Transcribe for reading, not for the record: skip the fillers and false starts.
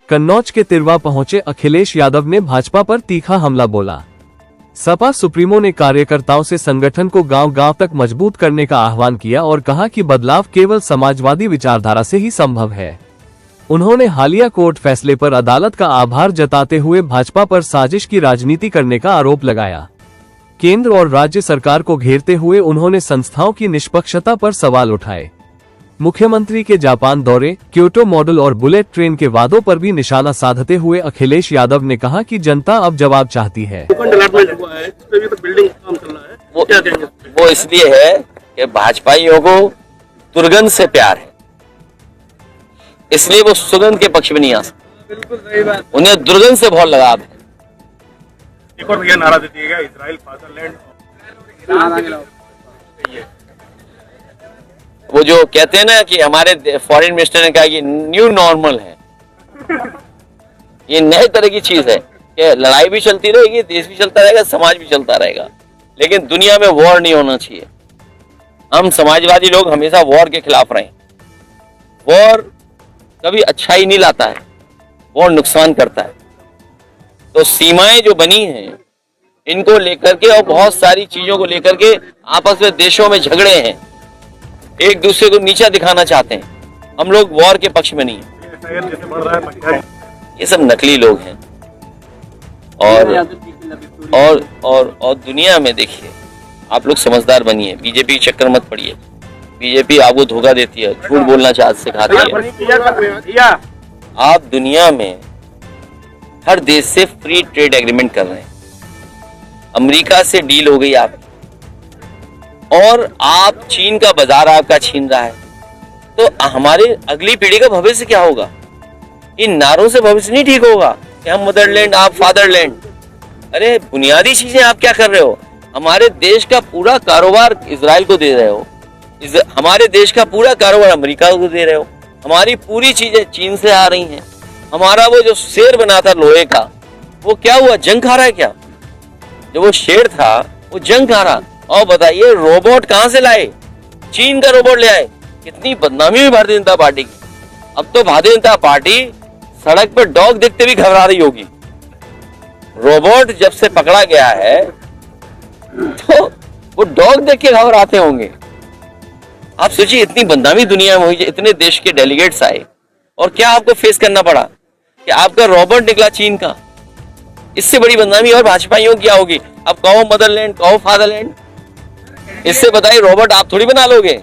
कन्नौज के तिरवा पहुंचे अखिलेश यादव ने भाजपा पर तीखा हमला बोला। सपा सुप्रीमो ने कार्यकर्ताओं से संगठन को गांव-गांव तक मजबूत करने का आह्वान किया और कहा कि बदलाव केवल समाजवादी विचारधारा से ही संभव है। उन्होंने हालिया कोर्ट फैसले पर अदालत का आभार जताते हुए भाजपा पर साजिश की राजनीति करने का आरोप लगाया। केंद्र और राज्य सरकार को घेरते हुए उन्होंने संस्थाओं की निष्पक्षता पर सवाल उठाए। मुख्यमंत्री के जापान दौरे, क्योटो मॉडल और बुलेट ट्रेन के वादों पर भी निशाना साधते हुए अखिलेश यादव ने कहा कि जनता अब जवाब चाहती है। वो इसलिए है कि भाजपाइयों को दुर्गंध से प्यार है, इसलिए वो सुगंध के पक्ष में नहीं आ सकते। उन्हें दुर्गंध से बहुत लगाव है। एक और भैया नारा दे दिएगा, इजराइल फादरलैंड। वो जो कहते हैं ना कि हमारे फॉरेन मिनिस्टर ने कहा कि न्यू नॉर्मल है, ये नए तरह की चीज है कि लड़ाई भी चलती रहेगी, देश भी चलता रहेगा, समाज भी चलता रहेगा, लेकिन दुनिया में वॉर नहीं होना चाहिए। हम समाजवादी लोग हमेशा वॉर के खिलाफ रहे। वॉर कभी अच्छाई नहीं लाता है, वॉर नुकसान करता है। तो सीमाएं जो बनी हैं इनको लेकर के और बहुत सारी चीजों को लेकर के आपस में देशों में झगड़े हैं, एक दूसरे को नीचा दिखाना चाहते हैं। हम लोग वॉर के पक्ष में नहीं है। ये सब नकली लोग हैं। और दुनिया में देखिए, आप लोग समझदार बनिए, बीजेपी के चक्कर मत पड़िए। बीजेपी आपको धोखा देती है, झूठ बोलना सिखाती है। आप दुनिया में हर देश से फ्री ट्रेड एग्रीमेंट कर रहे हैं। अमेरिका से डील हो गई आपकी, और आप चीन का बाजार आपका छीन रहा है। तो हमारे अगली पीढ़ी का भविष्य क्या होगा? इन नारों से भविष्य नहीं ठीक होगा कि हम मदरलैंड, आप फादरलैंड। अरे बुनियादी चीजें आप क्या कर रहे हो? हमारे देश का पूरा कारोबार इजराइल को दे रहे हो, हमारे देश का पूरा कारोबार अमेरिका को दे रहे हो, हमारी पूरी चीजें चीन से आ रही हैं। हमारा वो जो शेर बना था लोहे का, वो क्या हुआ? जंग खा रहा है क्या? जो वो शेर था वो जंग खा रहा। और बताइए रोबोट कहां से लाए? चीन का रोबोट ले आए। कितनी बदनामी हुई भारतीय जनता पार्टी की। अब तो भारतीय जनता पार्टी सड़क पर डॉग देखते भी घबरा रही होगी। रोबोट जब से पकड़ा गया है तो वो डॉग देख के घबराते होंगे। आप सोचिए, इतनी बदनामी दुनिया में हुई, इतने देश के डेलीगेट्स आए और क्या आपको फेस करना पड़ा कि आपका रोबोट निकला चीन का। इससे बड़ी बदनामी और भाजपाइयों की क्या होगी? अब कहो मदरलैंड, कहो फादरलैंड, इससे बताइए रोबोट आप थोड़ी बना लोगे।